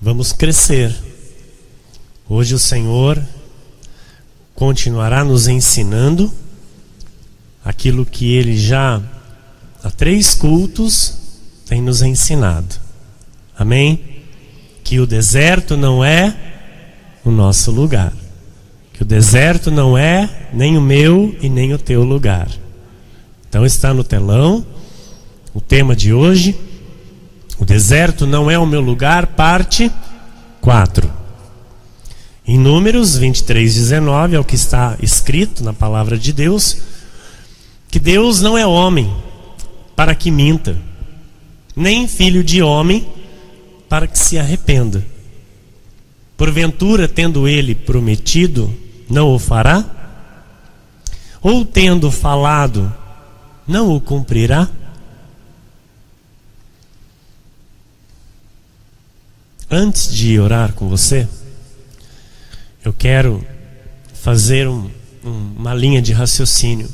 vamos crescer. Hoje o Senhor continuará nos ensinando aquilo que Ele já há 3 cultos tem nos ensinado. Amém? Que o deserto não é o nosso lugar. Que o deserto não é nem o meu e nem o teu lugar. Então está no telão o tema de hoje: o deserto não é o meu lugar, parte 4. Em Números 23:19 é o que está escrito na palavra de Deus, que Deus não é homem para que minta, nem filho de homem para que se arrependa. Porventura, tendo ele prometido, não o fará? Ou tendo falado, não o cumprirá? Antes de orar com você, eu quero fazer uma linha de raciocínio.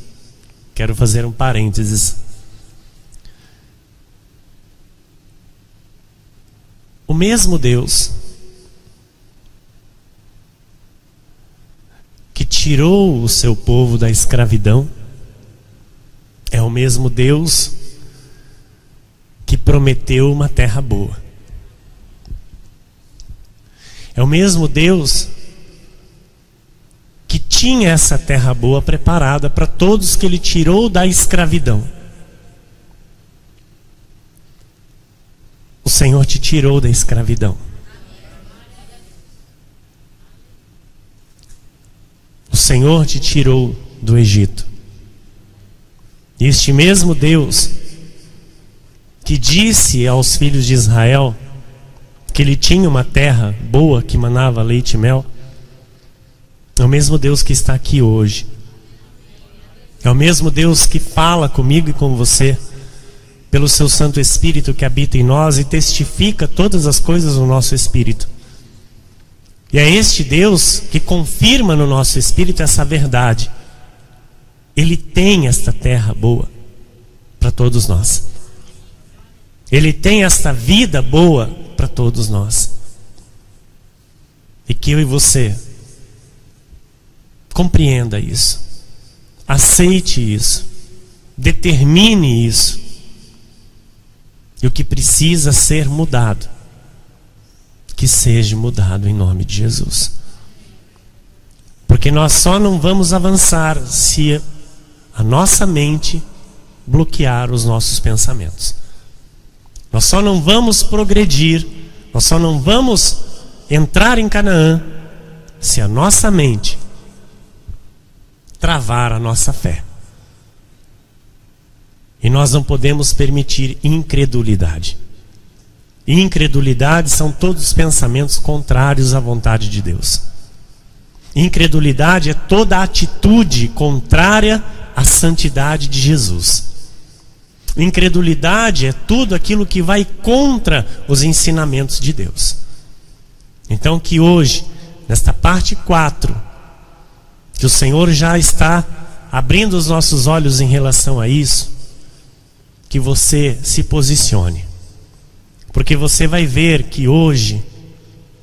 Quero fazer um parênteses. O mesmo Deus que tirou o seu povo da escravidão é o mesmo Deus que prometeu uma terra boa. É o mesmo Deus que tinha essa terra boa preparada para todos que Ele tirou da escravidão. O Senhor te tirou da escravidão. O Senhor te tirou do Egito. E este mesmo Deus que disse aos filhos de Israel que Ele tinha uma terra boa que manava leite e mel, é o mesmo Deus que está aqui hoje. É o mesmo Deus que fala comigo e com você pelo seu Santo Espírito que habita em nós e testifica todas as coisas no nosso espírito. E é este Deus que confirma no nosso espírito essa verdade. Ele tem esta terra boa para todos nós. Ele tem esta vida boa para todos nós. E que eu e você compreenda isso, aceite isso, determine isso. E o que precisa ser mudado, que seja mudado em nome de Jesus. Porque nós só não vamos avançar se a nossa mente bloquear os nossos pensamentos. Nós só não vamos progredir, nós só não vamos entrar em Canaã se a nossa mente travar a nossa fé. E nós não podemos permitir incredulidade. Incredulidade são todos os pensamentos contrários à vontade de Deus. Incredulidade é toda atitude contrária à santidade de Jesus. Incredulidade é tudo aquilo que vai contra os ensinamentos de Deus. Então que hoje, nesta parte 4, que o Senhor já está abrindo os nossos olhos em relação a isso, que você se posicione. Porque você vai ver que hoje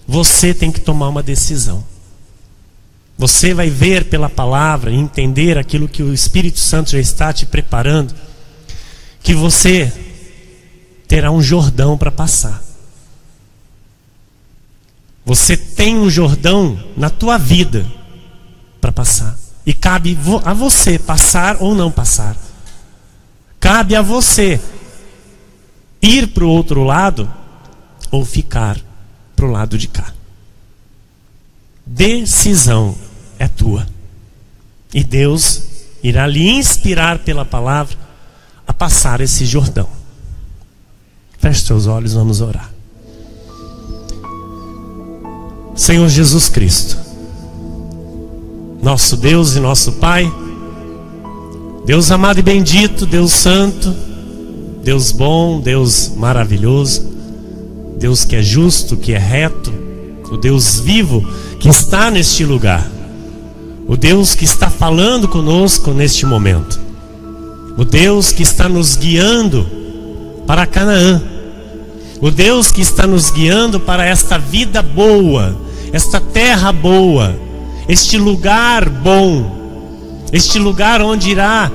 você tem que tomar uma decisão. Você vai ver pela palavra e entender aquilo que o Espírito Santo já está te preparando, que você terá um Jordão para passar. Você tem um Jordão na tua vida para passar. E cabe a você passar ou não passar. Cabe a você ir para o outro lado ou ficar para o lado de cá. Decisão é tua. E Deus irá lhe inspirar pela palavra a passar esse Jordão. Feche seus olhos, vamos orar. Senhor Jesus Cristo, nosso Deus e nosso Pai, Deus amado e bendito, Deus santo, Deus bom, Deus maravilhoso, Deus que é justo, que é reto, o Deus vivo que está neste lugar, o Deus que está falando conosco neste momento, o Deus que está nos guiando para Canaã, O Deus que está nos guiando para esta vida boa, esta terra boa, este lugar bom, este lugar onde irá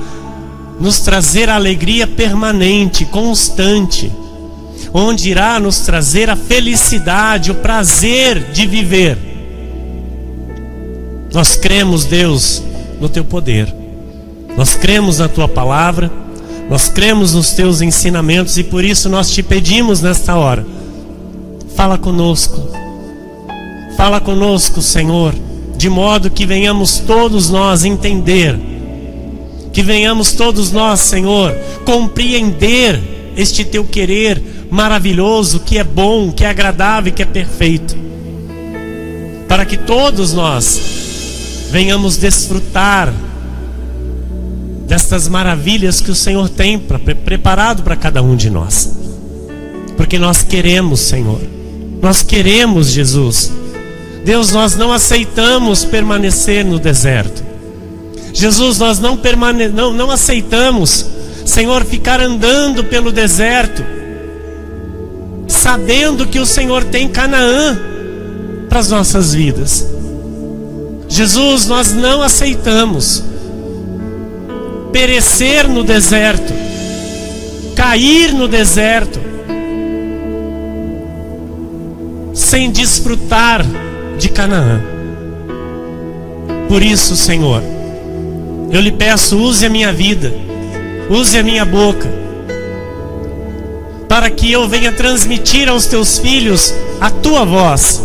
nos trazer a alegria permanente, constante, onde irá nos trazer a felicidade, o prazer de viver. Nós cremos, Deus, no Teu poder, nós cremos na Tua palavra, nós cremos nos Teus ensinamentos, e por isso nós Te pedimos nesta hora, fala conosco, Senhor, de modo que venhamos todos nós entender, que venhamos todos nós, Senhor, compreender este Teu querer maravilhoso, que é bom, que é agradável e que é perfeito, para que todos nós venhamos desfrutar destas maravilhas que o Senhor tem preparado para cada um de nós, porque nós queremos, Senhor, nós queremos, Jesus. Deus, nós não aceitamos permanecer no deserto. Jesus, nós não aceitamos, Senhor, ficar andando pelo deserto, sabendo que o Senhor tem Canaã para as nossas vidas. Jesus, nós não aceitamos perecer no deserto, cair no deserto, sem desfrutar de Canaã. Por isso, Senhor, eu lhe peço, use a minha vida, use a minha boca, para que eu venha transmitir aos teus filhos a tua voz,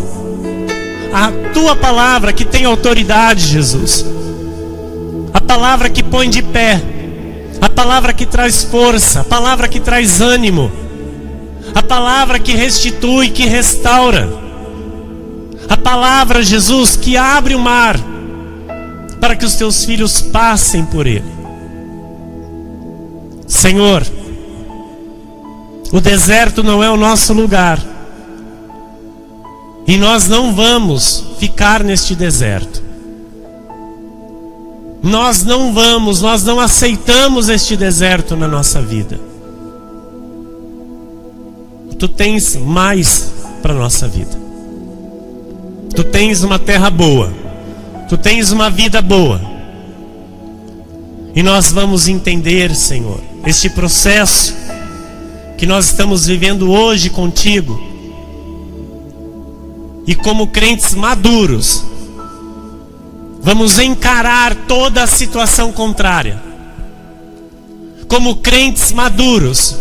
a tua palavra que tem autoridade, Jesus, a palavra que põe de pé, a palavra que traz força, a palavra que traz ânimo, a palavra que restitui, que restaura, a palavra, Jesus, que abre o mar para que os teus filhos passem por ele. Senhor, o deserto não é o nosso lugar, e nós não vamos ficar neste deserto. Nós não aceitamos este deserto na nossa vida. Tu tens mais para a nossa vida. Tu tens uma terra boa, Tu tens uma vida boa, e nós vamos entender, Senhor, este processo que nós estamos vivendo hoje contigo, e como crentes maduros, vamos encarar toda a situação contrária. Como crentes maduros,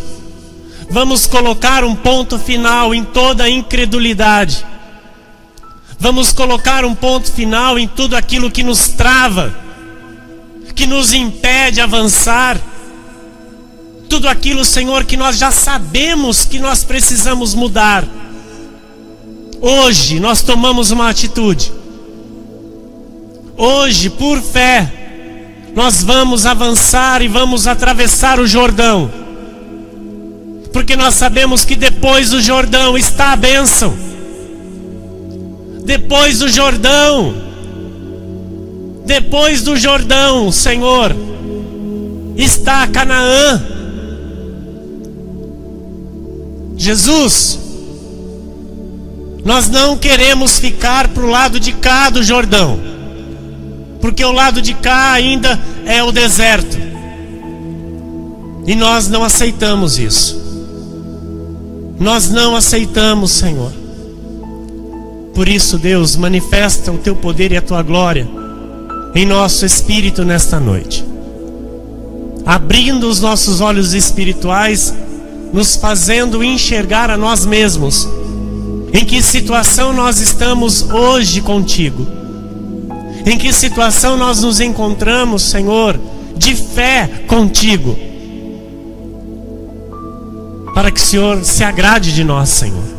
vamos colocar um ponto final em toda a incredulidade. Vamos colocar um ponto final em tudo aquilo que nos trava, que nos impede avançar. Tudo aquilo, Senhor, que nós já sabemos que nós precisamos mudar. Hoje nós tomamos uma atitude. Hoje, por fé, nós vamos avançar e vamos atravessar o Jordão, porque nós sabemos que depois do Jordão está a bênção. Depois do Jordão, Senhor, está Canaã. Jesus, nós não queremos ficar para o lado de cá do Jordão, porque o lado de cá ainda é o deserto, e nós não aceitamos isso. Nós não aceitamos, Senhor. Por isso, Deus, manifesta o Teu poder e a Tua glória em nosso espírito nesta noite, abrindo os nossos olhos espirituais, nos fazendo enxergar a nós mesmos, em que situação nós estamos hoje contigo, em que situação nós nos encontramos, Senhor, de fé contigo, para que o Senhor se agrade de nós, Senhor.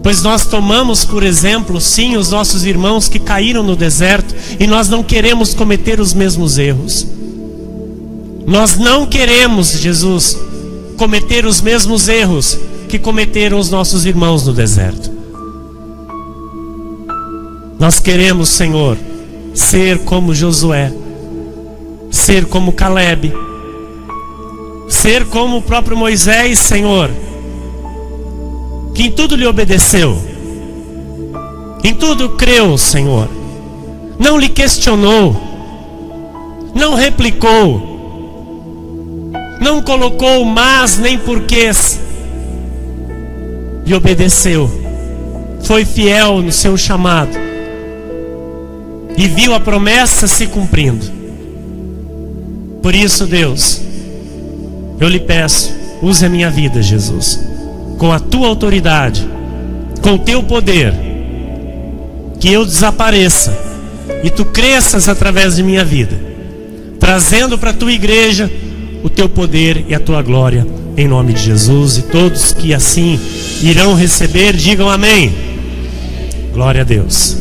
Pois nós tomamos por exemplo, sim, os nossos irmãos que caíram no deserto, e nós não queremos cometer os mesmos erros. Nós não queremos, Jesus, cometer os mesmos erros que cometeram os nossos irmãos no deserto. Nós queremos, Senhor, ser como Josué, ser como Caleb, ser como o próprio Moisés, Senhor, que em tudo lhe obedeceu, em tudo creu, Senhor, não lhe questionou, não replicou, não colocou mas nem porquês, lhe obedeceu, foi fiel no seu chamado e viu a promessa se cumprindo. Por isso, Deus, eu lhe peço, use a minha vida, Jesus, com a tua autoridade, com o teu poder, que eu desapareça e tu cresças através de minha vida, trazendo para a tua igreja o teu poder e a tua glória, em nome de Jesus. E todos que assim irão receber, digam amém. Glória a Deus.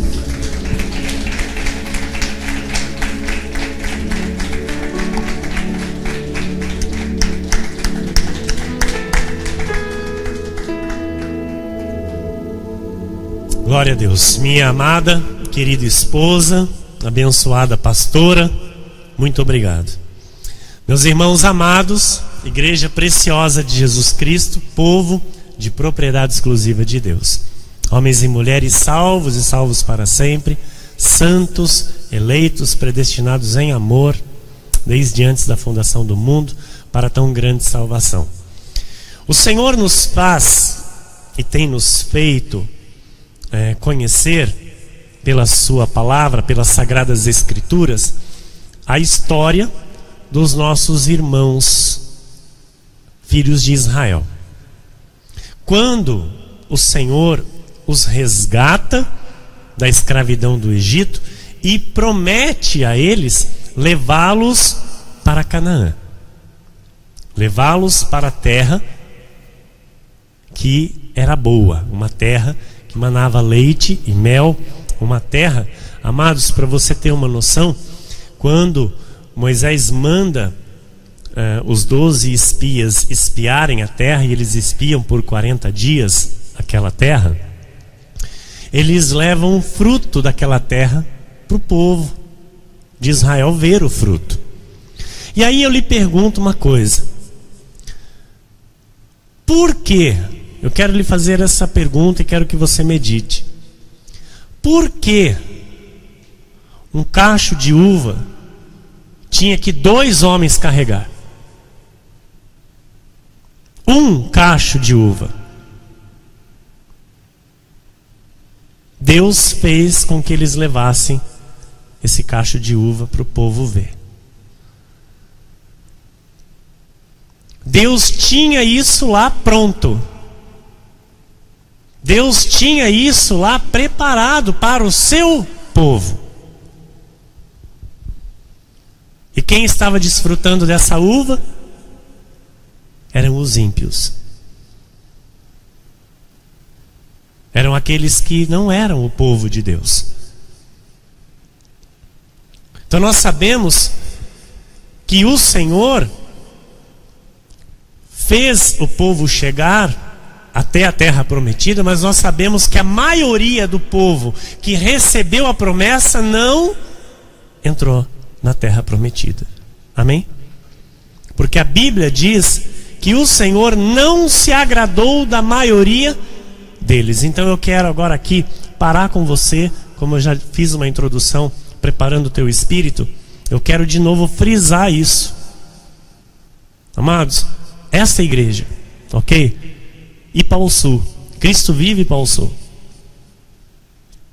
Glória a Deus. Minha amada, querida esposa, abençoada pastora, muito obrigado. Meus irmãos amados, igreja preciosa de Jesus Cristo, povo de propriedade exclusiva de Deus, homens e mulheres salvos e salvos para sempre, santos, eleitos, predestinados em amor, desde antes da fundação do mundo, para tão grande salvação. O Senhor nos faz e tem nos feito conhecer pela sua palavra, pelas sagradas escrituras, a história dos nossos irmãos, filhos de Israel. Quando o Senhor os resgata da escravidão do Egito e promete a eles levá-los para Canaã, levá-los para a terra que era boa, uma terra que manava leite e mel, uma terra, amados, para você ter uma noção, quando Moisés manda os 12 espias espiarem a terra, e eles espiam por 40 dias aquela terra, eles levam o fruto daquela terra para o povo de Israel ver o fruto. E aí eu lhe pergunto uma coisa: por quê? Eu quero lhe fazer essa pergunta e quero que você medite. Por que um cacho de uva tinha que 2 homens carregar? Um cacho de uva. Deus fez com que eles levassem esse cacho de uva para o povo ver. Deus tinha isso lá pronto. Deus tinha isso lá preparado para o seu povo. E quem estava desfrutando dessa uva eram os ímpios. Eram aqueles que não eram o povo de Deus. Então nós sabemos que o Senhor fez o povo chegar até a terra prometida, mas nós sabemos que a maioria do povo que recebeu a promessa não entrou na terra prometida. Amém? Porque a Bíblia diz que o Senhor não se agradou da maioria deles. Então eu quero agora aqui parar com você, como eu já fiz uma introdução preparando o teu espírito, eu quero de novo frisar isso. Amados, essa igreja, ok? Ipauçu, Cristo vive Ipauçu,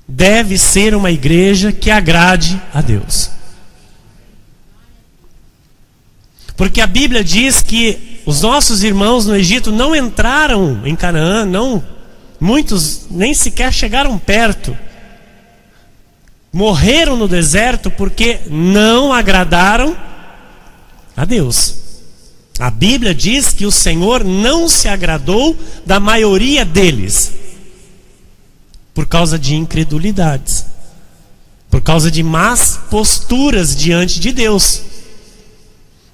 deve ser uma igreja que agrade a Deus. Porque a Bíblia diz que os nossos irmãos no Egito não entraram em Canaã, muitos nem sequer chegaram perto. Morreram no deserto porque não agradaram a Deus. A Bíblia diz que o Senhor não se agradou da maioria deles, por causa de incredulidades, por causa de más posturas diante de Deus.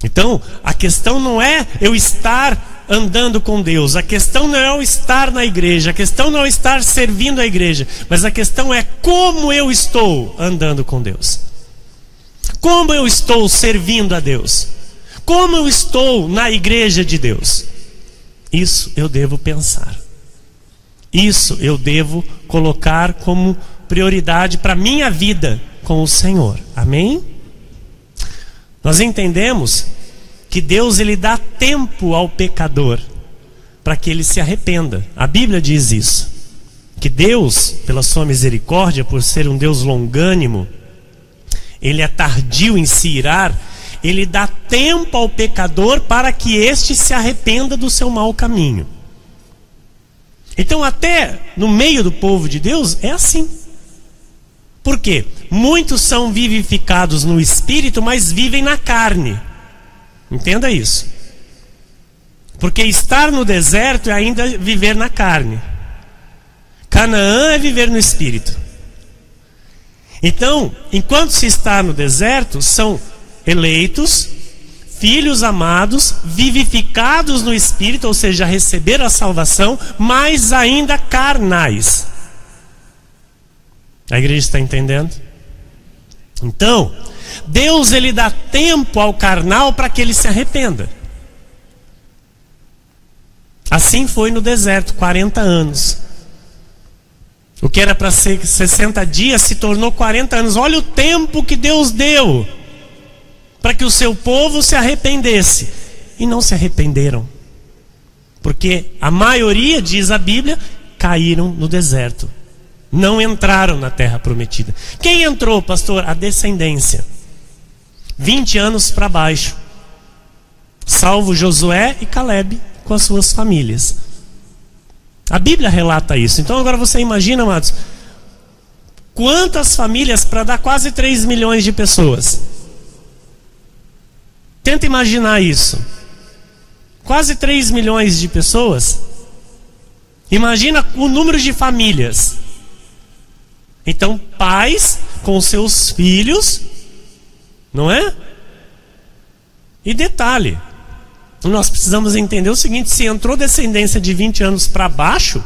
Então, a questão não é eu estar andando com Deus, a questão não é eu estar na igreja, a questão não é eu estar servindo a igreja, mas a questão é como eu estou andando com Deus, como eu estou servindo a Deus, Como eu estou na igreja de Deus? Isso eu devo pensar. Isso eu devo colocar como prioridade para a minha vida com o Senhor. Amém? Nós entendemos que Deus, ele dá tempo ao pecador para que ele se arrependa. A Bíblia diz isso, que Deus, pela sua misericórdia, por ser um Deus longânimo, ele é tardio em se irar, ele dá tempo ao pecador para que este se arrependa do seu mau caminho. Então, até no meio do povo de Deus é assim. Por quê? Muitos são vivificados no espírito, mas vivem na carne. Entenda isso. Porque estar no deserto é ainda viver na carne. Canaã é viver no espírito. Então, enquanto se está no deserto, são eleitos, filhos amados, vivificados no espírito, ou seja, receberam a salvação, mas ainda carnais. A igreja está entendendo? Então, Deus, ele dá tempo ao carnal para que ele se arrependa. Assim foi no deserto, 40 anos. O que era para ser 60 dias se tornou 40 anos. Olha o tempo que Deus deu para que o seu povo se arrependesse. E não se arrependeram. Porque a maioria, diz a Bíblia, caíram no deserto. Não entraram na terra prometida. Quem entrou, pastor? A descendência. 20 anos para baixo. Salvo Josué e Calebe com as suas famílias. A Bíblia relata isso. Então agora você imagina, amados, quantas famílias para dar quase 3 milhões de pessoas. Tenta imaginar isso. Quase 3 milhões de pessoas. Imagina o número de famílias. Então, pais com seus filhos, não é? E detalhe, nós precisamos entender o seguinte: se entrou descendência de 20 anos para baixo,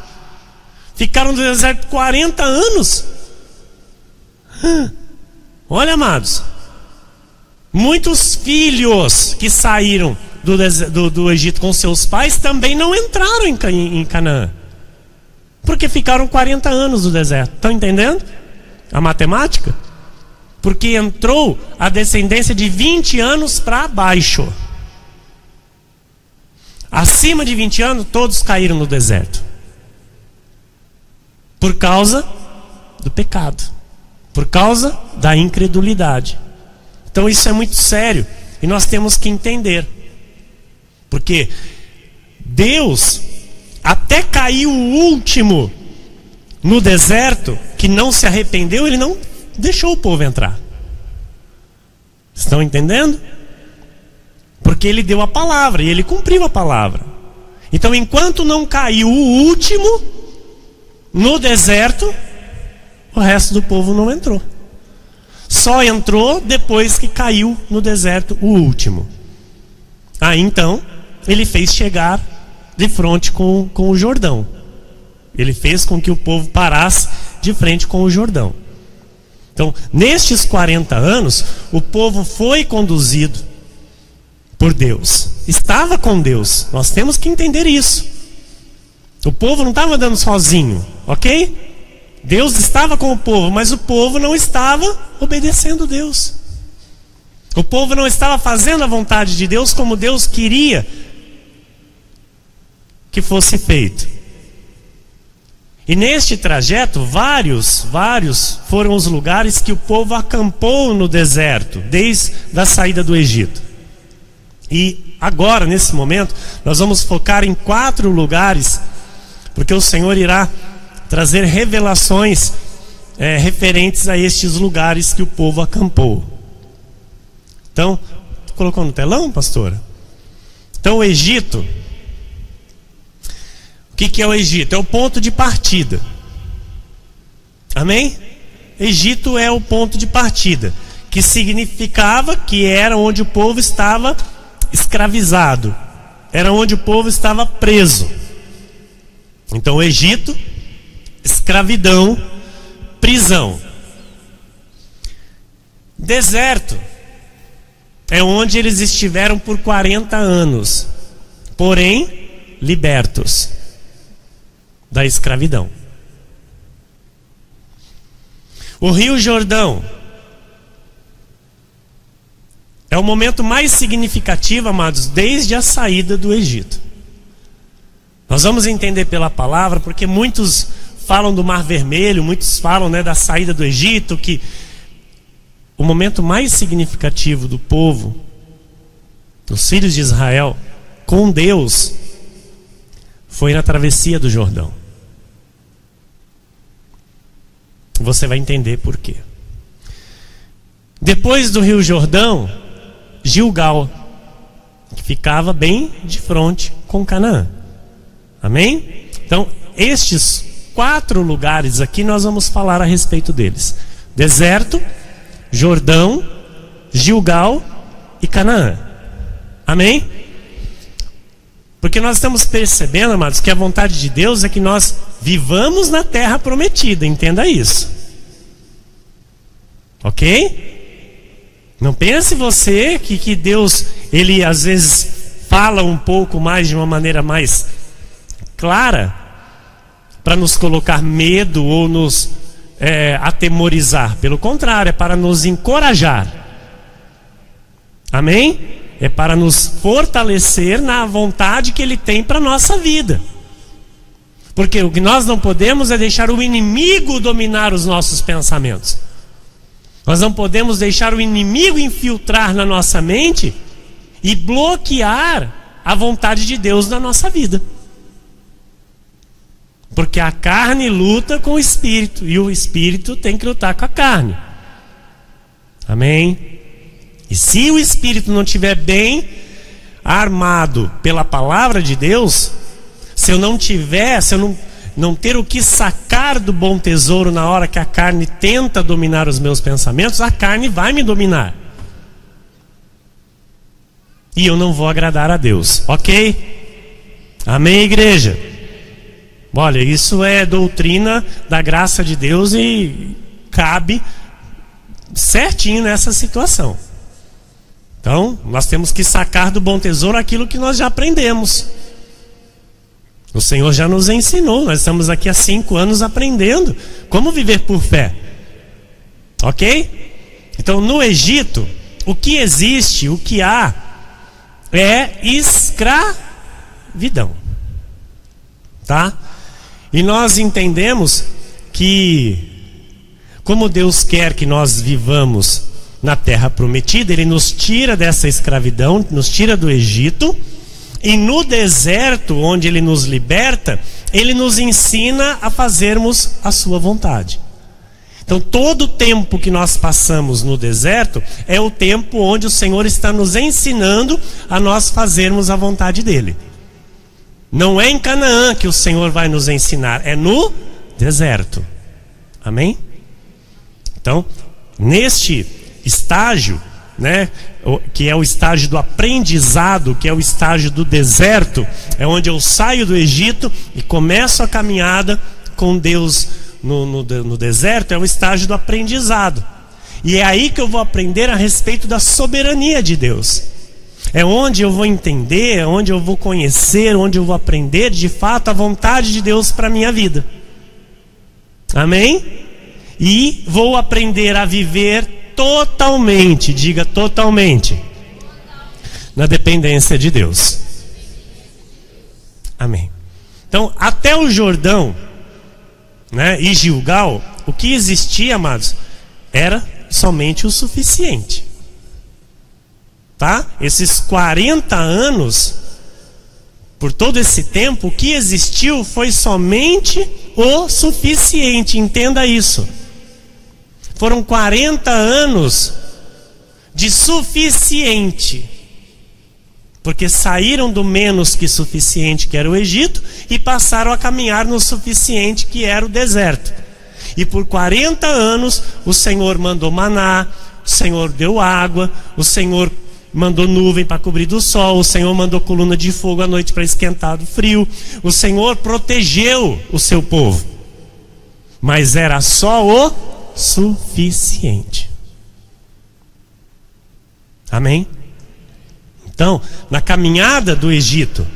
ficaram no deserto 40 anos. Olha, amados, muitos filhos que saíram do Egito com seus pais também não entraram em Canaã, porque ficaram 40 anos no deserto. Estão entendendo a matemática? Porque entrou a descendência de 20 anos para baixo. Acima de 20 anos, todos caíram no deserto. Por causa do pecado. Por causa da incredulidade. Então isso é muito sério. E nós temos que entender. Porque Deus, até cair o último no deserto, que não se arrependeu, ele não deixou o povo entrar. Estão entendendo? Porque ele deu a palavra e ele cumpriu a palavra. Então, enquanto não caiu o último no deserto, o resto do povo não entrou. Só entrou depois que caiu no deserto o último. Aí então, ele fez chegar de frente com o Jordão. Ele fez com que o povo parasse de frente com o Jordão. Então, nestes 40 anos, o povo foi conduzido por Deus. Estava com Deus. Nós temos que entender isso. O povo não estava andando sozinho, ok? Deus estava com o povo, mas o povo não estava obedecendo Deus. O povo não estava fazendo a vontade de Deus como Deus queria que fosse feito. E neste trajeto, vários foram os lugares que o povo acampou no deserto, desde a saída do Egito. E agora, nesse momento, nós vamos focar em 4 lugares, porque o Senhor irá trazer revelações referentes a estes lugares que o povo acampou. Então, colocou no telão, pastora? Então, o Egito... O que é o Egito? É o ponto de partida. Amém? Egito é o ponto de partida, que significava que era onde o povo estava escravizado, era onde o povo estava preso. Então, o Egito, escravidão, prisão. Deserto é onde eles estiveram por 40 anos, porém libertos da escravidão. O Rio Jordão é o momento mais significativo, amados, desde a saída do Egito. Nós vamos entender pela palavra, porque muitos falam do Mar Vermelho, muitos falam, da saída do Egito, que o momento mais significativo do povo, dos filhos de Israel, com Deus, foi na travessia do Jordão. Você vai entender por quê. Depois do Rio Jordão, Gilgal, que ficava bem de frente com Canaã. Amém? Então, estes 4 lugares aqui nós vamos falar a respeito deles: deserto, Jordão, Gilgal e Canaã. Amém? Porque nós estamos percebendo, amados, que a vontade de Deus é que nós vivamos na terra prometida. Entenda isso. Ok? Não pense você que Deus, ele às vezes fala um pouco mais, de uma maneira mais clara, para nos colocar medo ou nos atemorizar. Pelo contrário, é para nos encorajar. Amém? É para nos fortalecer na vontade que Ele tem para a nossa vida. Porque o que nós não podemos é deixar o inimigo dominar os nossos pensamentos. Nós não podemos deixar o inimigo infiltrar na nossa mente e bloquear a vontade de Deus na nossa vida. Porque a carne luta com o espírito e o espírito tem que lutar com a carne. Amém? E se o espírito não estiver bem armado pela palavra de Deus, se eu não ter o que sacar do bom tesouro na hora que a carne tenta dominar os meus pensamentos, a carne vai me dominar. E eu não vou agradar a Deus, ok? Amém, igreja? Olha, isso é doutrina da graça de Deus e cabe certinho nessa situação. Então, nós temos que sacar do bom tesouro aquilo que nós já aprendemos. O Senhor já nos ensinou. Nós estamos aqui há 5 anos aprendendo como viver por fé. Ok? Então, no Egito, o que existe, o que há, é escravidão. Tá? E nós entendemos que, como Deus quer que nós vivamos na terra prometida, Ele nos tira dessa escravidão, nos tira do Egito, e no deserto, onde Ele nos liberta, Ele nos ensina a fazermos a sua vontade. Então todo o tempo que nós passamos no deserto é o tempo onde o Senhor está nos ensinando a nós fazermos a vontade dEle. Não é em Canaã que o Senhor vai nos ensinar, é no deserto. Amém? Então, neste estágio, que é o estágio do aprendizado, que é o estágio do deserto, é onde eu saio do Egito e começo a caminhada com Deus no deserto, é o estágio do aprendizado. E é aí que eu vou aprender a respeito da soberania de Deus. É onde eu vou entender, é onde eu vou conhecer, onde eu vou aprender de fato a vontade de Deus para a minha vida. Amém? E vou aprender a viver totalmente, diga totalmente, na dependência de Deus. Amém. Então, até o Jordão, e Gilgal, o que existia, amados, era somente o suficiente. Tá? Esses 40 anos, por todo esse tempo, o que existiu foi somente o suficiente. Entenda isso. Foram 40 anos de suficiente, porque saíram do menos que suficiente, que era o Egito, e passaram a caminhar no suficiente, que era o deserto. E por 40 anos o Senhor mandou maná, o Senhor deu água, o Senhor mandou nuvem para cobrir do sol, o Senhor mandou coluna de fogo à noite para esquentar do frio. O Senhor protegeu o seu povo, mas era só o suficiente. Amém? Então, na caminhada do Egito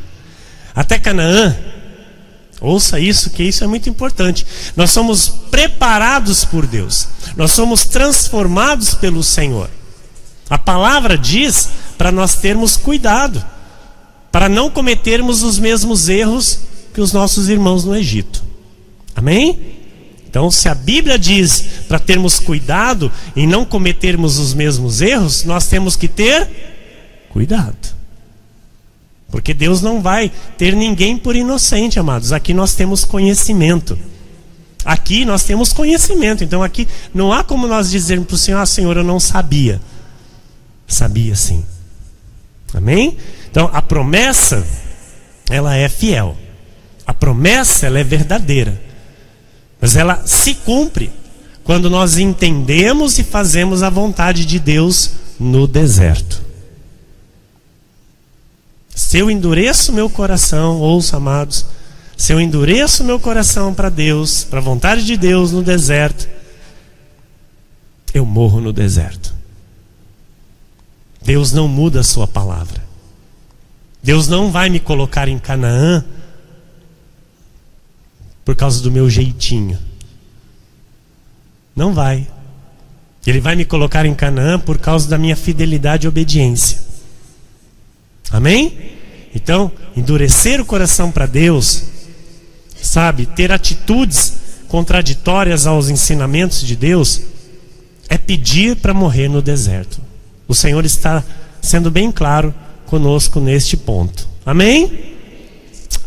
até Canaã, ouça isso, que isso é muito importante. Nós somos preparados por Deus. Nós somos transformados pelo Senhor. A palavra diz para nós termos cuidado, para não cometermos os mesmos erros que os nossos irmãos no Egito. Amém? Então, se a Bíblia diz para termos cuidado e não cometermos os mesmos erros, nós temos que ter cuidado. Porque Deus não vai ter ninguém por inocente, amados. Aqui nós temos conhecimento. Aqui nós temos conhecimento. Então aqui não há como nós dizermos para o Senhor: Senhor, eu não sabia. Sabia sim. Amém? Então a promessa, ela é fiel. A promessa, ela é verdadeira. Mas ela se cumpre quando nós entendemos e fazemos a vontade de Deus no deserto. Se eu endureço meu coração, ouça, amados, se eu endureço meu coração para Deus, para a vontade de Deus no deserto, eu morro no deserto. Deus não muda a sua palavra. Deus não vai me colocar em Canaã por causa do meu jeitinho. Não vai. Ele vai me colocar em Canaã por causa da minha fidelidade e obediência. Amém? Então, endurecer o coração para Deus, sabe, ter atitudes contraditórias aos ensinamentos de Deus, é pedir para morrer no deserto. O Senhor está sendo bem claro conosco neste ponto. Amém?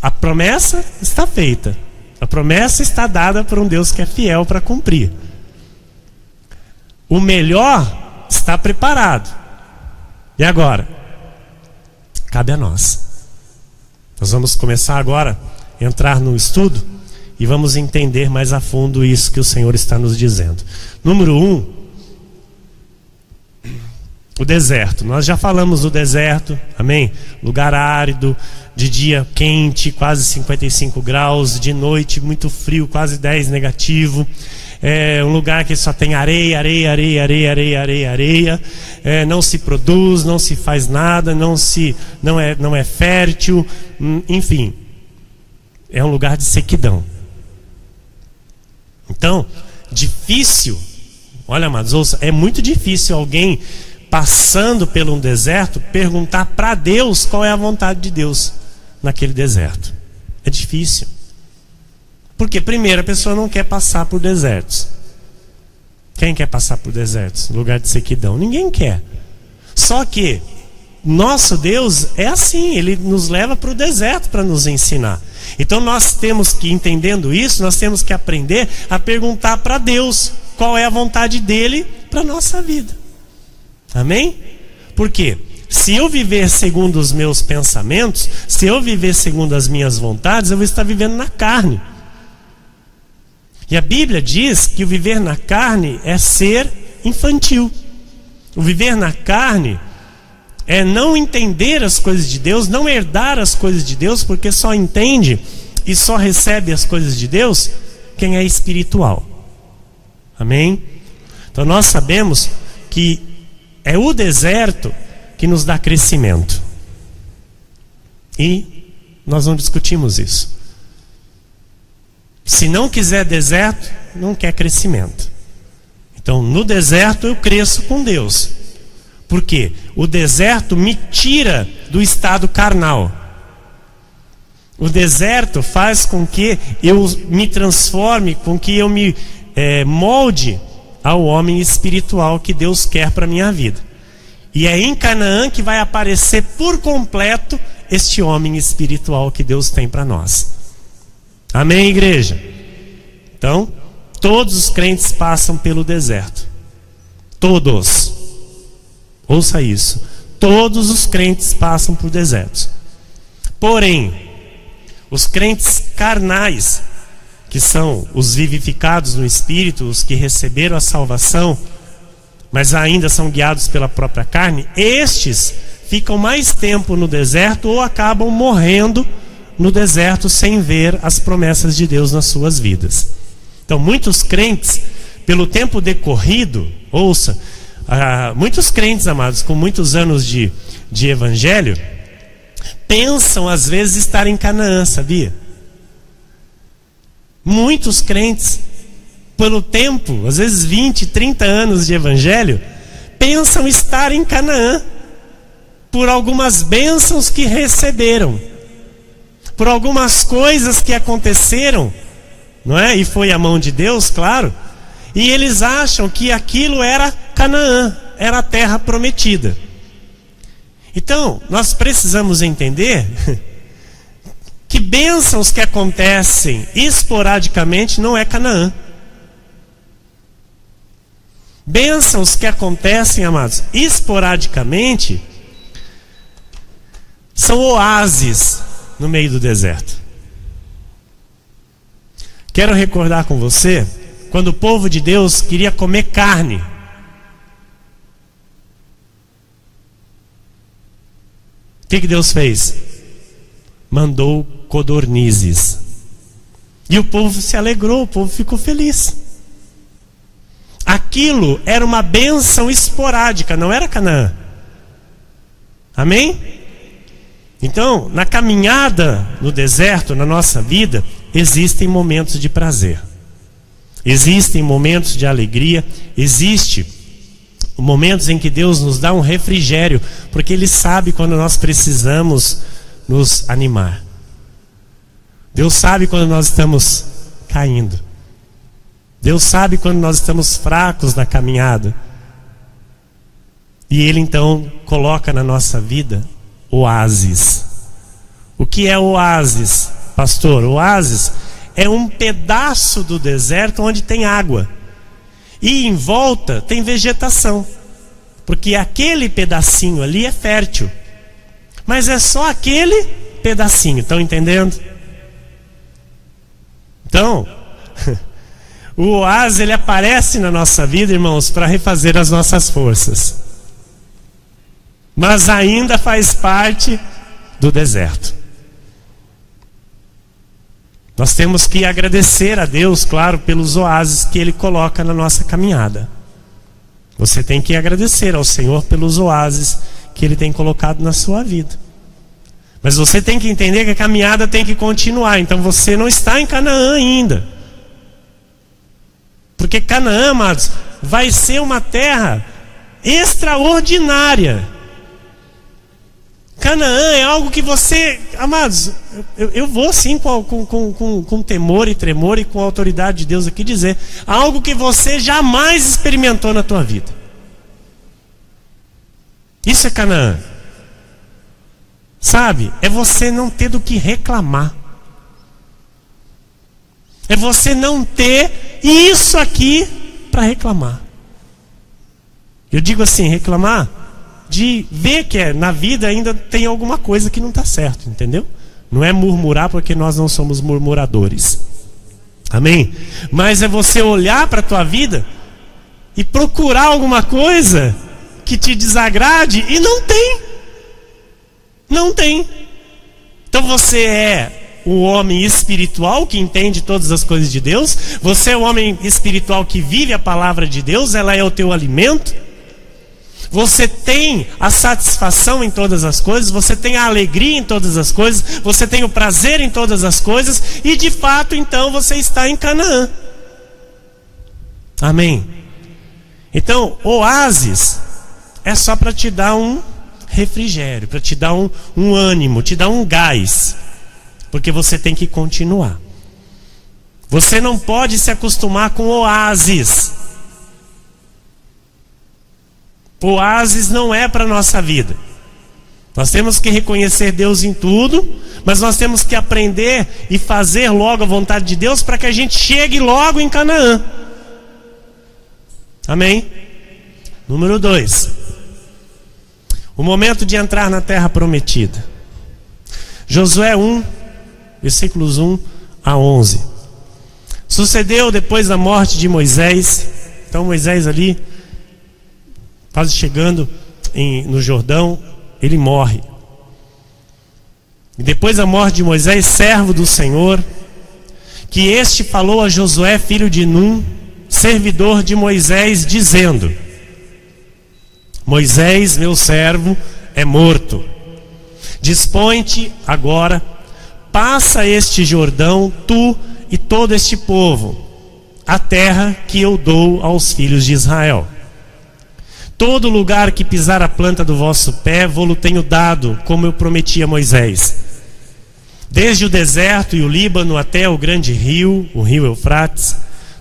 A promessa está feita. A promessa está dada por um Deus que é fiel para cumprir. O melhor está preparado. E agora? Cabe a nós. Nós vamos começar agora a entrar no estudo e vamos entender mais a fundo isso que o Senhor está nos dizendo. Número 1, o deserto. Nós já falamos do deserto, amém? Lugar árido, de dia quente, quase 55 graus, de noite muito frio, quase 10 negativo. É um lugar que só tem areia, não se produz, não se faz nada, não é fértil, enfim, é um lugar de sequidão. Então, difícil, olha, amados, ouça, é muito difícil alguém passando por um deserto perguntar para Deus qual é a vontade de Deus naquele deserto. É difícil. Porque primeiro a pessoa não quer passar por desertos. Quem quer passar por desertos? Lugar de sequidão. Ninguém quer. Só que nosso Deus é assim, Ele nos leva para o deserto para nos ensinar. Então nós temos que, entendendo isso, nós temos que aprender a perguntar para Deus qual é a vontade dEle para a nossa vida. Amém? Por quê? Se eu viver segundo os meus pensamentos, se eu viver segundo as minhas vontades, eu vou estar vivendo na carne. E a Bíblia diz que o viver na carne é ser infantil. O viver na carne é não entender as coisas de Deus, não herdar as coisas de Deus, porque só entende e só recebe as coisas de Deus quem é espiritual. Amém? Então nós sabemos que é o deserto que nos dá crescimento. E nós não discutimos isso. Se não quiser deserto, não quer crescimento. Então, no deserto eu cresço com Deus. Por quê? O deserto me tira do estado carnal. O deserto faz com que eu me transforme, com que eu me molde ao homem espiritual que Deus quer para a minha vida. E é em Canaã que vai aparecer por completo este homem espiritual que Deus tem para nós. Amém, igreja? Então, todos os crentes passam pelo deserto. Todos. Ouça isso. Todos os crentes passam por desertos. Porém, os crentes carnais, que são os vivificados no Espírito, os que receberam a salvação, mas ainda são guiados pela própria carne, estes ficam mais tempo no deserto ou acabam morrendo no deserto sem ver as promessas de Deus nas suas vidas. Então muitos crentes, pelo tempo decorrido, ouça, muitos crentes, amados, com muitos anos de de evangelho pensam às vezes estar em Canaã, sabia? Muitos crentes, pelo tempo, às vezes 20, 30 anos de evangelho, pensam estar em Canaã por algumas bênçãos que receberam, por algumas coisas que aconteceram, não é? E foi a mão de Deus, claro. E eles acham que aquilo era Canaã, era a terra prometida. Então, nós precisamos entender que bênçãos que acontecem esporadicamente não é Canaã. Bênçãos que acontecem, amados, esporadicamente são oásis no meio do deserto. Quero recordar com você quando o povo de Deus queria comer carne. O que Deus fez? Mandou codornizes. E o povo se alegrou, o povo ficou feliz. Aquilo era uma bênção esporádica, não era Canaã. Amém? Então, na caminhada no deserto, na nossa vida, existem momentos de prazer. Existem momentos de alegria, existem momentos em que Deus nos dá um refrigério, porque Ele sabe quando nós precisamos nos animar. Deus sabe quando nós estamos caindo. Deus sabe quando nós estamos fracos na caminhada. E Ele então coloca na nossa vida oásis. O que é oásis, pastor? Oásis é um pedaço do deserto onde tem água. E em volta tem vegetação. Porque aquele pedacinho ali é fértil. Mas é só aquele pedacinho, estão entendendo? Então, o oásis ele aparece na nossa vida, irmãos, para refazer as nossas forças. Mas ainda faz parte do deserto. Nós temos que agradecer a Deus, claro, pelos oásis que Ele coloca na nossa caminhada. Você tem que agradecer ao Senhor pelos oásis que Ele tem colocado na sua vida. Mas você tem que entender que a caminhada tem que continuar. Então você não está em Canaã ainda. Porque Canaã, amados, vai ser uma terra extraordinária. Canaã é algo que você, amados, eu vou sim com temor e tremor e com a autoridade de Deus aqui dizer, algo que você jamais experimentou na tua vida. Isso é Canaã. Sabe, é você não ter do que reclamar. É você não ter isso aqui para reclamar. Eu digo assim, reclamar de ver que na vida ainda tem alguma coisa que não está certo, entendeu? Não é murmurar, porque nós não somos murmuradores. Amém? Mas é você olhar para a tua vida e procurar alguma coisa que te desagrade e não tem. Não tem. Então você é o homem espiritual que entende todas as coisas de Deus. Você é o homem espiritual que vive a palavra de Deus. Ela é o teu alimento. Você tem a satisfação em todas as coisas. Você tem a alegria em todas as coisas. Você tem o prazer em todas as coisas. E de fato então você está em Canaã. Amém? Então oásis é só para te dar um refrigério, para te dar um ânimo, te dar um gás, porque você tem que continuar. Você não pode se acostumar com oásis. Oásis não é para a nossa vida. Nós temos que reconhecer Deus em tudo, mas nós temos que aprender e fazer logo a vontade de Deus para que a gente chegue logo em Canaã. Amém? Número 2. O momento de entrar na terra prometida. Josué 1, versículos 1 a 11. Sucedeu depois da morte de Moisés. Então Moisés ali, quase chegando no Jordão, ele morre. E depois da morte de Moisés, servo do Senhor, que este falou a Josué, filho de Num, servidor de Moisés, dizendo: Moisés, meu servo, é morto. Dispõe-te agora, passa este Jordão, tu e todo este povo, a terra que eu dou aos filhos de Israel. Todo lugar que pisar a planta do vosso pé, vou-lo tenho dado, como eu prometi a Moisés. Desde o deserto e o Líbano até o grande rio, o rio Eufrates,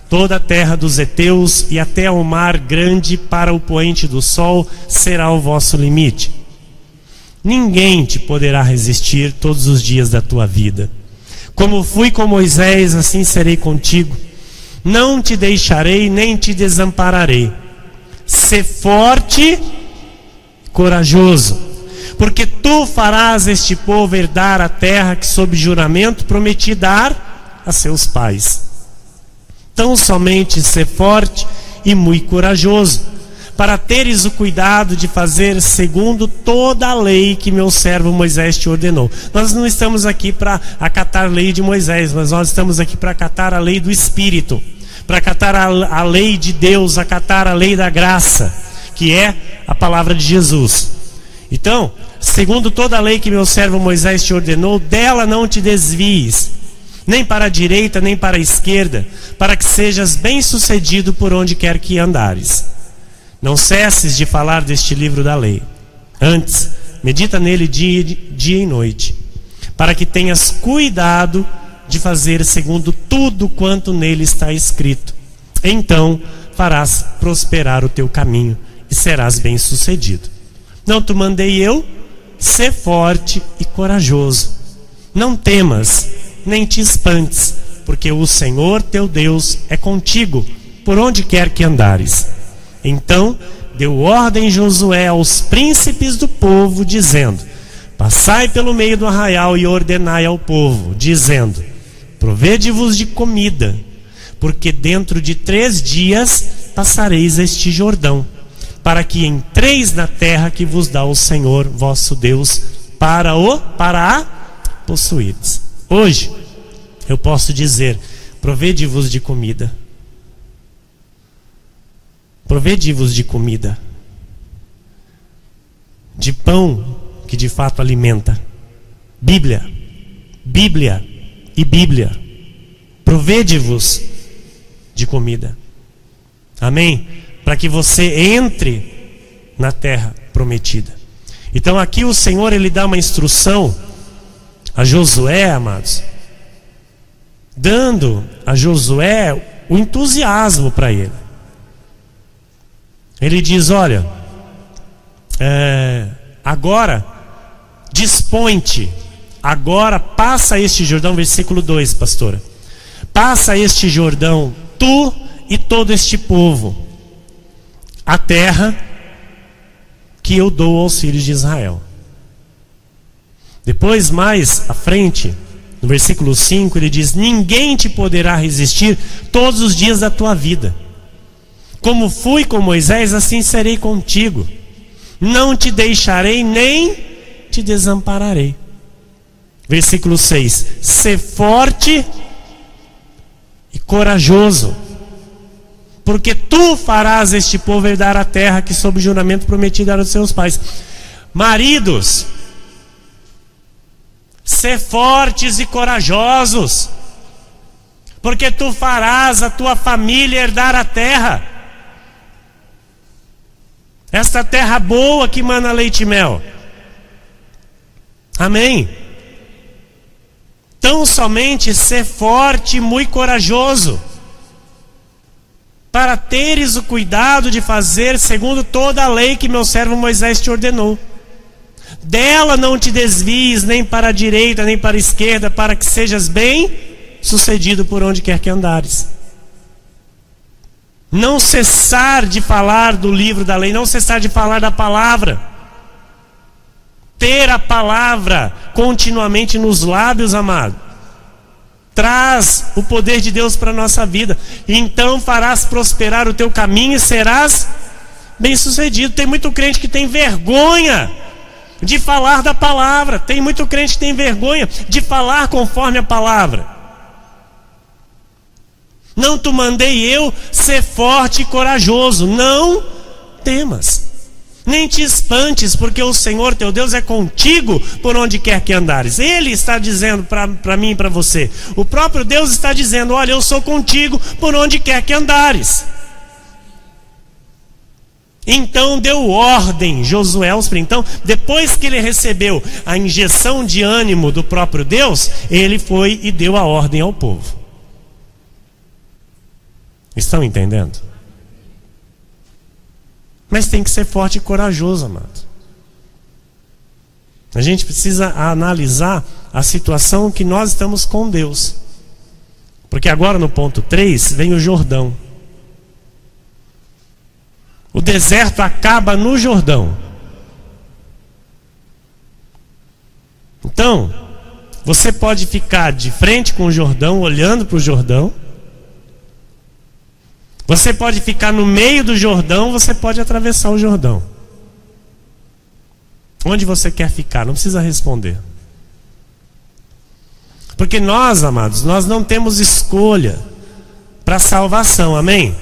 toda a terra dos heteus e até ao mar grande para o poente do sol será o vosso limite. Ninguém te poderá resistir todos os dias da tua vida. Como fui com Moisés, assim serei contigo. Não te deixarei nem te desampararei. Sê forte, corajoso, porque tu farás este povo herdar a terra que sob juramento prometi dar a seus pais. Tão somente sê forte e muito corajoso, para teres o cuidado de fazer segundo toda a lei que meu servo Moisés te ordenou. Nós não estamos aqui para acatar a lei de Moisés, mas nós estamos aqui para acatar a lei do Espírito, para acatar a lei de Deus, acatar a lei da graça, que é a palavra de Jesus. Então, segundo toda a lei que meu servo Moisés te ordenou, dela não te desvies, nem para a direita, nem para a esquerda, para que sejas bem-sucedido por onde quer que andares. Não cesses de falar deste livro da lei. Antes, medita nele dia e noite, para que tenhas cuidado de fazer segundo tudo quanto nele está escrito. Então farás prosperar o teu caminho e serás bem-sucedido. Não te mandei eu? Sê forte e corajoso. Não temas, nem te espantes, porque o Senhor teu Deus é contigo, por onde quer que andares. Então deu ordem Josué aos príncipes do povo, dizendo: passai pelo meio do arraial e ordenai ao povo, dizendo: provede-vos de comida, porque dentro de 3 dias passareis este Jordão, para que entreis na terra que vos dá o Senhor vosso Deus para a possuirdes. Hoje eu posso dizer: provede-vos de comida. Provede-vos de comida, de pão que de fato alimenta. Bíblia e Bíblia. Provede-vos de comida. Amém? Para que você entre na terra prometida. Então aqui o Senhor, ele dá uma instrução a Josué, amados, dando a Josué o entusiasmo para ele. Ele diz: olha, agora dispõe-te, agora passa este Jordão, versículo 2, pastora. Passa este Jordão, tu e todo este povo, a terra que eu dou aos filhos de Israel. Depois, mais à frente, no versículo 5, ele diz: ninguém te poderá resistir todos os dias da tua vida. Como fui com Moisés, assim serei contigo. Não te deixarei nem te desampararei. Versículo 6: sê forte e corajoso, porque tu farás este povo herdar a terra que sob juramento prometi dar aos seus pais. Maridos, sê fortes e corajosos, porque tu farás a tua família herdar a terra. Esta terra boa que mana leite e mel. Amém? Tão somente ser forte e muito corajoso, para teres o cuidado de fazer segundo toda a lei que meu servo Moisés te ordenou. Dela não te desvies nem para a direita nem para a esquerda, para que sejas bem sucedido por onde quer que andares. Não cessar de falar do livro da lei, não cessar de falar da palavra. Ter a palavra continuamente nos lábios, amado, traz o poder de Deus para a nossa vida. Então farás prosperar o teu caminho e serás bem sucedido. Tem muito crente que tem vergonha de falar da palavra. Tem muito crente que tem vergonha de falar conforme a palavra. Não te mandei eu ser forte e corajoso. Não temas. Nem te espantes, porque o Senhor teu Deus é contigo por onde quer que andares. Ele está dizendo para mim e para você. O próprio Deus está dizendo: olha, eu sou contigo por onde quer que andares. Então deu ordem, Josué aos príncipes. Então, depois que ele recebeu a injeção de ânimo do próprio Deus, ele foi e deu a ordem ao povo. Estão entendendo? Mas tem que ser forte e corajoso, amado. A gente precisa analisar a situação que nós estamos com Deus. Porque agora no ponto 3 vem o Jordão. O deserto acaba no Jordão. Então, você pode ficar de frente com o Jordão, olhando para o Jordão. Você pode ficar no meio do Jordão, você pode atravessar o Jordão. Onde você quer ficar? Não precisa responder. Porque nós, amados, nós não temos escolha para salvação, amém?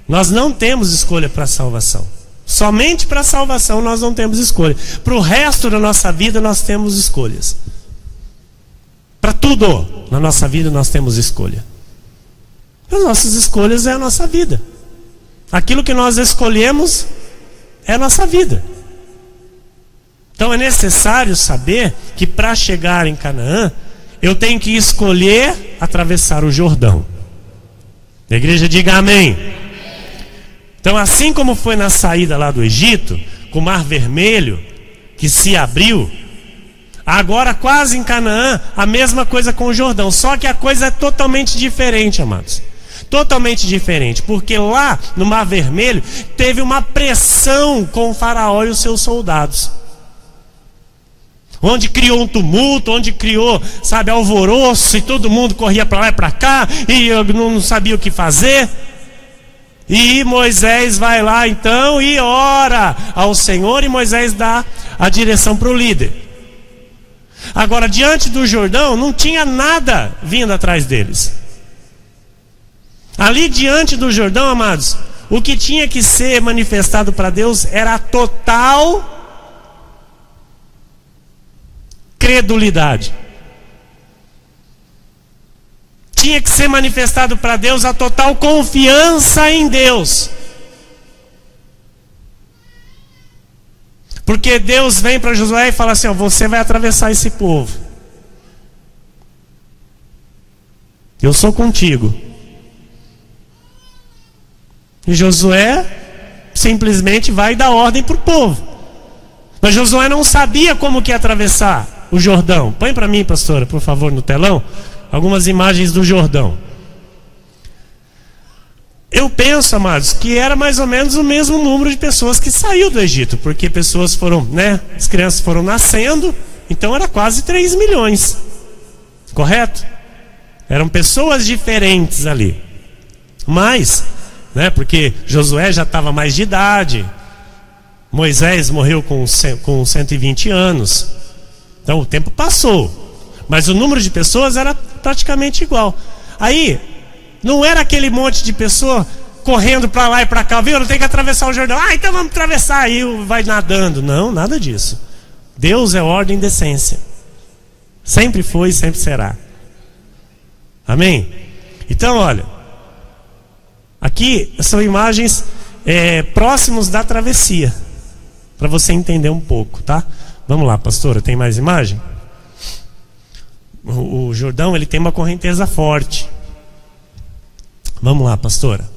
Nós não temos escolha para salvação. Somente para salvação nós não temos escolha. Para o resto da nossa vida nós temos escolhas. Para tudo na nossa vida nós temos escolha. As nossas escolhas é a nossa vida. Aquilo que nós escolhemos é a nossa vida. Então é necessário saber que para chegar em Canaã, eu tenho que escolher atravessar o Jordão. A igreja diga amém. Então, assim como foi na saída lá do Egito, com o Mar Vermelho, que se abriu, agora quase em Canaã, a mesma coisa com o Jordão. Só que a coisa é totalmente diferente, amados. Totalmente diferente, porque lá no Mar Vermelho teve uma pressão com o faraó e os seus soldados, onde criou um tumulto, onde criou, alvoroço, e todo mundo corria para lá e para cá, e eu não sabia o que fazer. E Moisés vai lá então e ora ao Senhor, e Moisés dá a direção para o líder. Agora, diante do Jordão, não tinha nada vindo atrás deles. Ali diante do Jordão, amados, o que tinha que ser manifestado para Deus era a total credulidade. Tinha que ser manifestado para Deus a total confiança em Deus. Porque Deus vem para Josué e fala assim: ó, você vai atravessar esse povo. Eu sou contigo. E Josué simplesmente vai dar ordem para o povo. Mas Josué não sabia como que ia atravessar o Jordão. Põe para mim, pastora, por favor, no telão, algumas imagens do Jordão. Eu penso, amados, que era mais ou menos o mesmo número de pessoas que saiu do Egito. Porque pessoas foram, as crianças foram nascendo, então era quase 3 milhões. Correto? Eram pessoas diferentes ali. Mas, porque Josué já estava mais de idade, Moisés morreu com 120 anos, então o tempo passou, mas o número de pessoas era praticamente igual. Aí não era aquele monte de pessoa correndo para lá e para cá, viu? Não tem que atravessar o Jordão, então vamos atravessar, aí vai nadando. Não, nada disso. Deus é ordem e decência, sempre foi e sempre será. Amém? Então olha, aqui são imagens próximos da travessia, para você entender um pouco, tá? Vamos lá, pastora, tem mais imagem? O Jordão, ele tem uma correnteza forte. Vamos lá, pastora.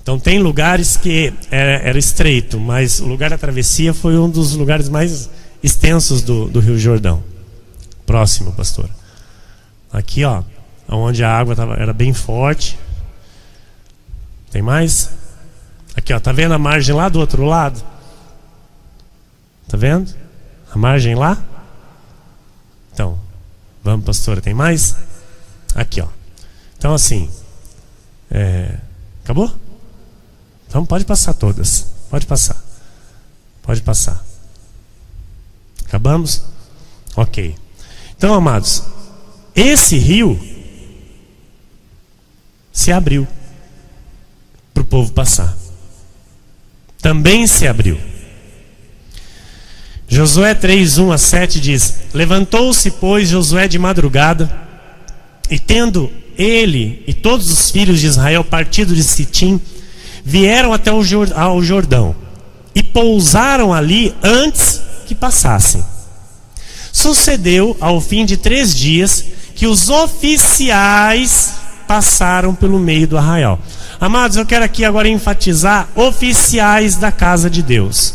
Então tem lugares que era estreito, mas o lugar da travessia foi um dos lugares mais extensos do Rio Jordão. Próximo, pastora. Aqui, ó, onde a água era bem forte. Tem mais? Aqui, ó, tá vendo a margem lá do outro lado? Tá vendo? A margem lá? Então, vamos, pastora, tem mais? Aqui, ó. Então assim, acabou? Então pode passar todas. Pode passar. Pode passar. Acabamos? Ok. Então, amados, esse rio se abriu para o povo passar. também se abriu. Josué 3:1-7 diz: levantou-se, pois, Josué de madrugada, e tendo ele e todos os filhos de Israel partido de Sitim, vieram até ao Jordão, e pousaram ali antes que passassem. Sucedeu, ao fim de 3 dias, que os oficiais passaram pelo meio do arraial. Amados, eu quero aqui agora enfatizar oficiais da casa de Deus.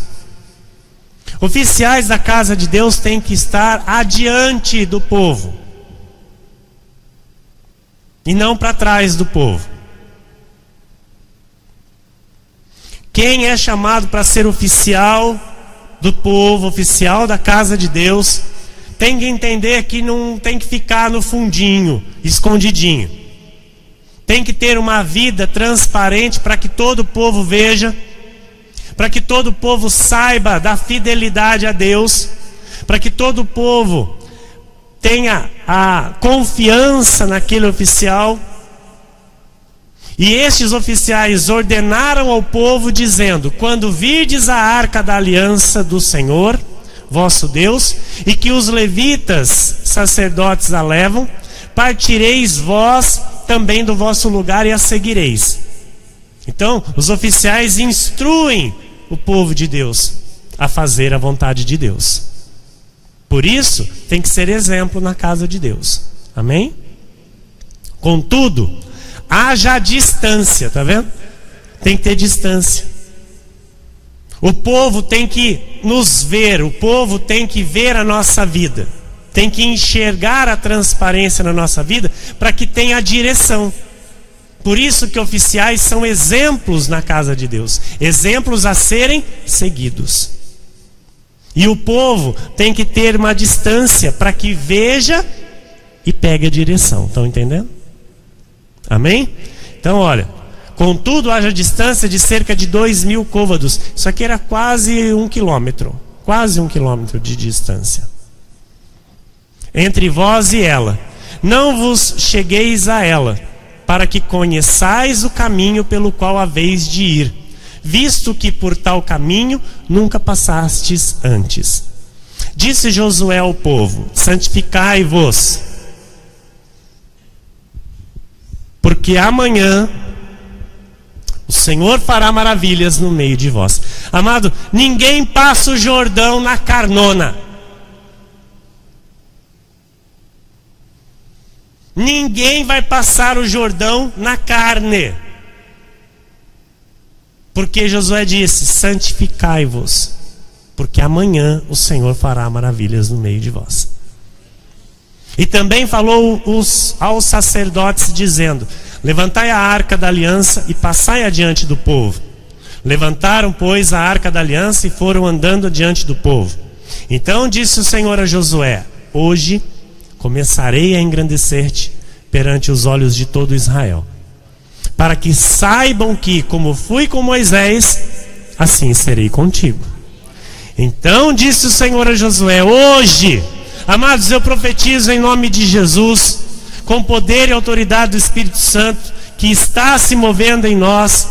Oficiais da casa de Deus têm que estar adiante do povo e não para trás do povo. Quem é chamado para ser oficial do povo, oficial da casa de Deus, tem que entender que não tem que ficar no fundinho, escondidinho. Tem que ter uma vida transparente para que todo o povo veja, para que todo o povo saiba da fidelidade a Deus, para que todo o povo tenha a confiança naquele oficial. E estes oficiais ordenaram ao povo, dizendo: quando virdes a arca da aliança do Senhor, vosso Deus, e que os levitas, sacerdotes, a levam, partireis vós também do vosso lugar e a seguireis. Então, os oficiais instruem o povo de Deus a fazer a vontade de Deus. Por isso, tem que ser exemplo na casa de Deus. Amém? Contudo, haja distância, tá vendo? Tem que ter distância. O povo tem que nos ver, o povo tem que ver a nossa vida, tem que enxergar a transparência na nossa vida para que tenha direção. Por isso que oficiais são exemplos na casa de Deus, exemplos a serem seguidos. E o povo tem que ter uma distância para que veja e pegue a direção. Estão entendendo? Amém? Então olha, contudo haja distância de cerca de 2.000 côvados. Isso aqui era quase 1 quilômetro. Quase 1 quilômetro de distância entre vós e ela. Não vos chegueis a ela, para que conheçais o caminho pelo qual haveis de ir, visto que por tal caminho nunca passastes antes. Disse Josué ao povo: santificai-vos, porque amanhã o Senhor fará maravilhas no meio de vós. Amado, ninguém passa o Jordão na carnona. Ninguém vai passar o Jordão na carne. Porque Josué disse: santificai-vos, porque amanhã o Senhor fará maravilhas no meio de vós. E também falou aos sacerdotes, dizendo: levantai a arca da aliança e passai adiante do povo. Levantaram, pois, a arca da aliança e foram andando adiante do povo. Então disse o Senhor a Josué: hoje começarei a engrandecer-te perante os olhos de todo Israel, para que saibam que, como fui com Moisés, assim serei contigo. Então disse o Senhor a Josué: hoje, amados, eu profetizo em nome de Jesus, com poder e autoridade do Espírito Santo, que está se movendo em nós,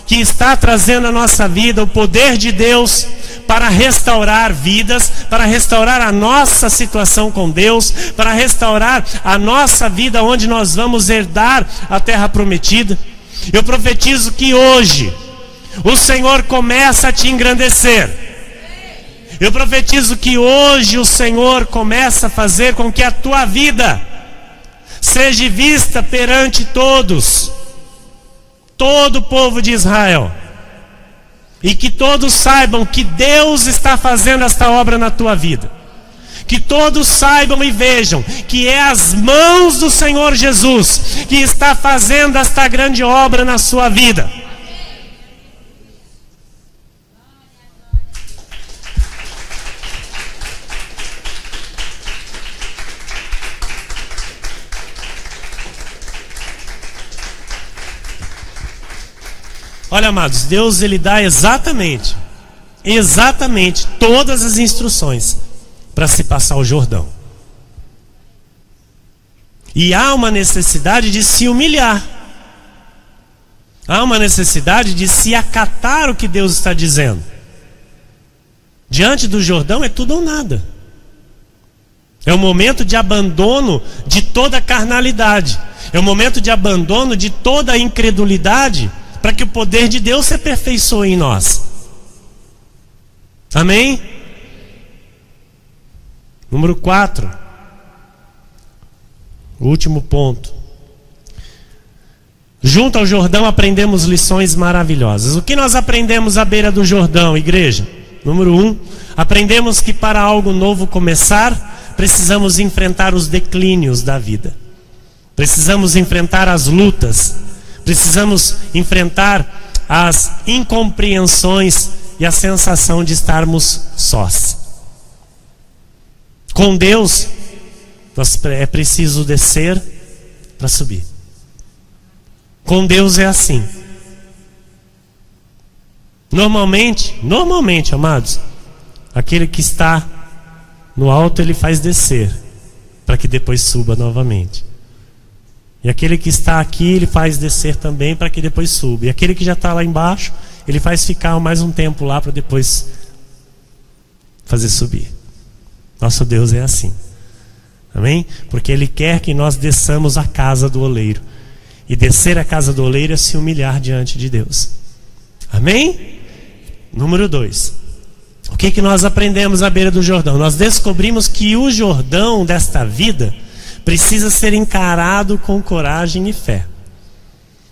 que está trazendo à nossa vida o poder de Deus para restaurar vidas, para restaurar a nossa situação com Deus, para restaurar a nossa vida onde nós vamos herdar a terra prometida. Eu profetizo que hoje o Senhor começa a te engrandecer. Eu profetizo que hoje o Senhor começa a fazer com que a tua vida seja vista perante todos, todo o povo de Israel, e que todos saibam que Deus está fazendo esta obra na tua vida. Que todos saibam e vejam que é as mãos do Senhor Jesus que está fazendo esta grande obra na sua vida. Olha, amados, Deus ele dá exatamente todas as instruções para se passar o Jordão. E há uma necessidade de se humilhar. Há uma necessidade de se acatar o que Deus está dizendo. Diante do Jordão é tudo ou nada. É um momento de abandono de toda a carnalidade. É um momento de abandono de toda a incredulidade, para que o poder de Deus se aperfeiçoe em nós. Amém? Número 4. O último ponto. Junto ao Jordão aprendemos lições maravilhosas. O que nós aprendemos à beira do Jordão, igreja? Número 1. Aprendemos que para algo novo começar, precisamos enfrentar os declínios da vida. Precisamos enfrentar as lutas. Precisamos enfrentar as incompreensões e a sensação de estarmos sós. Com Deus, é preciso descer para subir. Com Deus é assim. Normalmente, amados, aquele que está no alto, ele faz descer, para que depois suba novamente. E aquele que está aqui, ele faz descer também, para que depois suba. E aquele que já está lá embaixo, ele faz ficar mais um tempo lá, para depois fazer subir. Nosso Deus é assim. Amém? Porque Ele quer que nós desçamos a casa do oleiro. E descer a casa do oleiro é se humilhar diante de Deus. Amém? Número 2. O que nós aprendemos à beira do Jordão? Nós descobrimos que o Jordão desta vida precisa ser encarado com coragem e fé.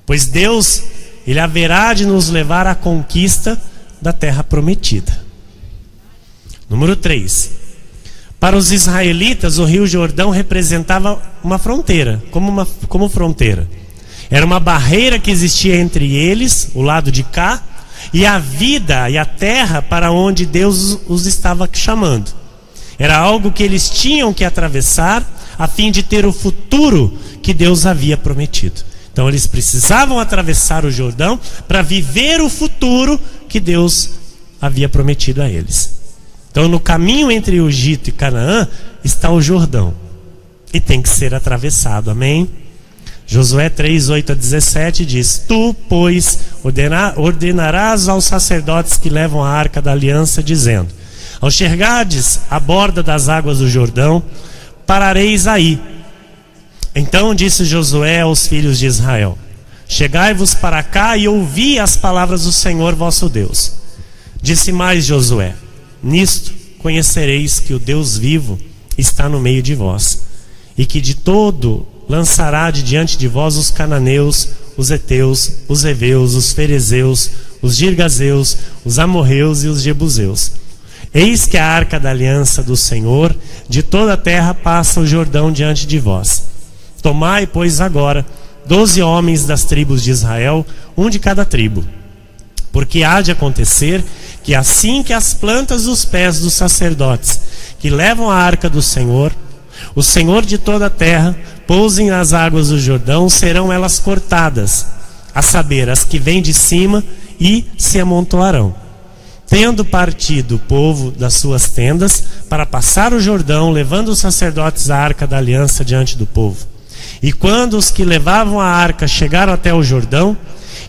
Pois Deus, Ele haverá de nos levar à conquista da terra prometida. Número 3. Para os israelitas, o rio Jordão representava uma fronteira, como fronteira. Era uma barreira que existia entre eles, o lado de cá, e a vida e a terra para onde Deus os estava chamando. Era algo que eles tinham que atravessar a fim de ter o futuro que Deus havia prometido. Então eles precisavam atravessar o Jordão para viver o futuro que Deus havia prometido a eles. Então no caminho entre o Egito e Canaã está o Jordão, e tem que ser atravessado, amém? Josué 3, 8 a 17 diz: Tu, pois, ordenarás aos sacerdotes que levam a arca da aliança, dizendo: Ao chegardes à borda das águas do Jordão, parareis aí. Então disse Josué aos filhos de Israel: Chegai-vos para cá e ouvi as palavras do Senhor vosso Deus. Disse mais Josué: Nisto conhecereis que o Deus vivo está no meio de vós, e que de todo lançará de diante de vós os cananeus, os heteus, os heveus, os ferezeus, os girgazeus, os amorreus e os jebuseus. Eis que a arca da aliança do Senhor de toda a terra passa o Jordão diante de vós. Tomai, pois, agora 12 homens das tribos de Israel, um de cada tribo. Porque há de acontecer que assim que as plantas dos pés dos sacerdotes que levam a arca do Senhor, o Senhor de toda a terra, pousem nas águas do Jordão, serão elas cortadas, a saber, as que vêm de cima, e se amontoarão. Tendo partido o povo das suas tendas para passar o Jordão, levando os sacerdotes a arca da aliança diante do povo. E quando os que levavam a arca chegaram até o Jordão,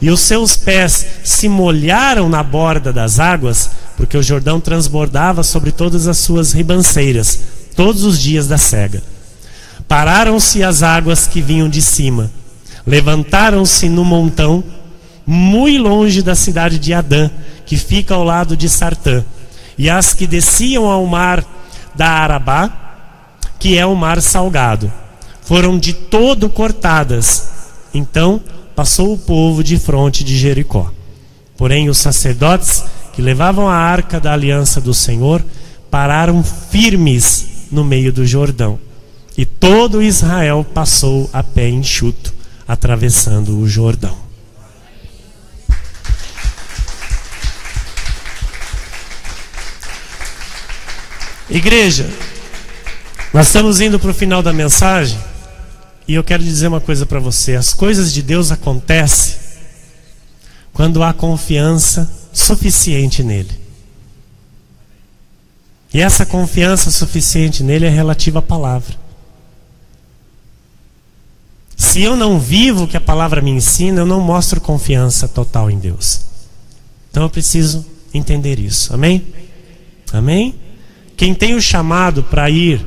e os seus pés se molharam na borda das águas, porque o Jordão transbordava sobre todas as suas ribanceiras, todos os dias da cega. Pararam-se as águas que vinham de cima, levantaram-se no montão, muito longe da cidade de Adã, que fica ao lado de Sartã, e as que desciam ao mar da Arabá, que é o mar salgado, foram de todo cortadas. Então passou o povo de fronte de Jericó. Porém os sacerdotes que levavam a arca da aliança do Senhor pararam firmes no meio do Jordão, e todo Israel passou a pé enxuto, atravessando o Jordão. Igreja, nós estamos indo para o final da mensagem, e eu quero dizer uma coisa para você: as coisas de Deus acontecem quando há confiança suficiente nele. E essa confiança suficiente nele é relativa à palavra. Se eu não vivo o que a palavra me ensina, eu não mostro confiança total em Deus. Então eu preciso entender isso. Amém? Amém? Quem tem o chamado para ir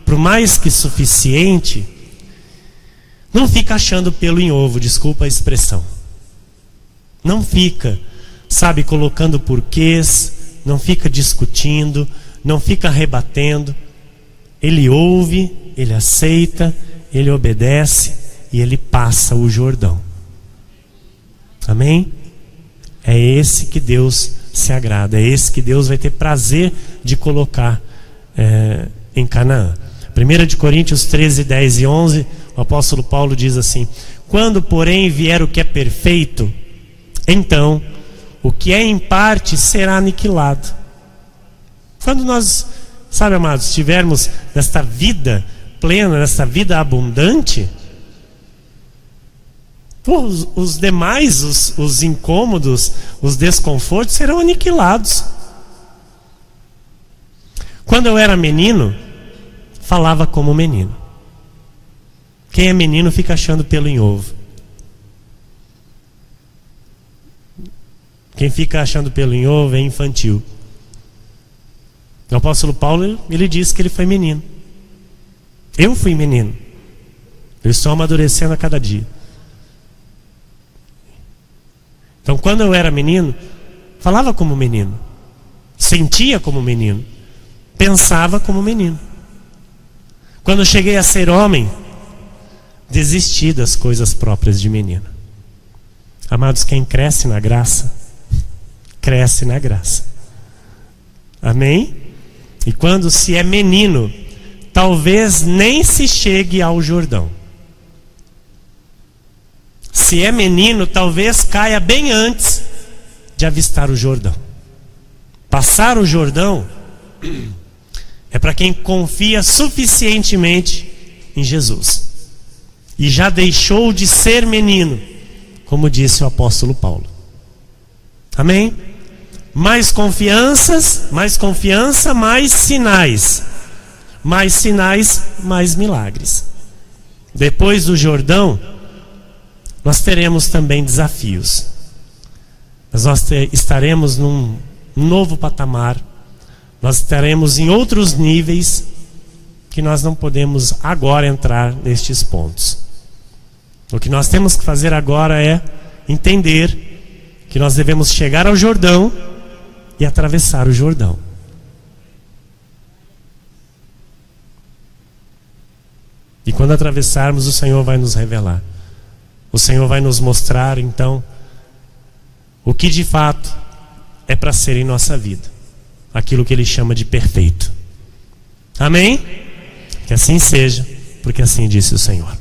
para o mais que suficiente, não fica achando pelo em ovo, desculpa a expressão. Não fica, sabe, colocando porquês, não fica discutindo, não fica rebatendo. Ele ouve, ele aceita, ele obedece e ele passa o Jordão. Amém? É esse que Deus se agrada, é esse que Deus vai ter prazer de colocar em Canaã. 1 Coríntios 13, 10 e 11, o apóstolo Paulo diz assim: quando porém vier o que é perfeito, então o que é em parte será aniquilado. Quando nós, sabe, amados, estivermos nesta vida plena, nesta vida abundante, os demais, os incômodos, os desconfortos serão aniquilados. Quando eu era menino, falava como menino. Quem é menino fica achando pelo em ovo. Quem fica achando pelo em ovo é infantil. O apóstolo Paulo, ele disse que ele foi menino. Eu fui menino. Eu estou amadurecendo a cada dia. Então, quando eu era menino, falava como menino, sentia como menino, pensava como menino. Quando eu cheguei a ser homem, desisti das coisas próprias de menino. Amados, quem cresce na graça, cresce na graça. Amém? E quando se é menino, talvez nem se chegue ao Jordão. Se é menino, talvez caia bem antes de avistar o Jordão. Passar o Jordão é para quem confia suficientemente em Jesus e já deixou de ser menino, como disse o apóstolo Paulo. Amém? Mais confiança, mais sinais. Mais sinais, mais milagres. Depois do Jordão, nós teremos também desafios. Mas nós estaremos num novo patamar. Nós estaremos em outros níveis que nós não podemos agora entrar nestes pontos. O que nós temos que fazer agora é entender que nós devemos chegar ao Jordão e atravessar o Jordão. E quando atravessarmos, o Senhor vai nos revelar. O Senhor vai nos mostrar, então, o que de fato é para ser em nossa vida. Aquilo que Ele chama de perfeito. Amém? Que assim seja, porque assim disse o Senhor.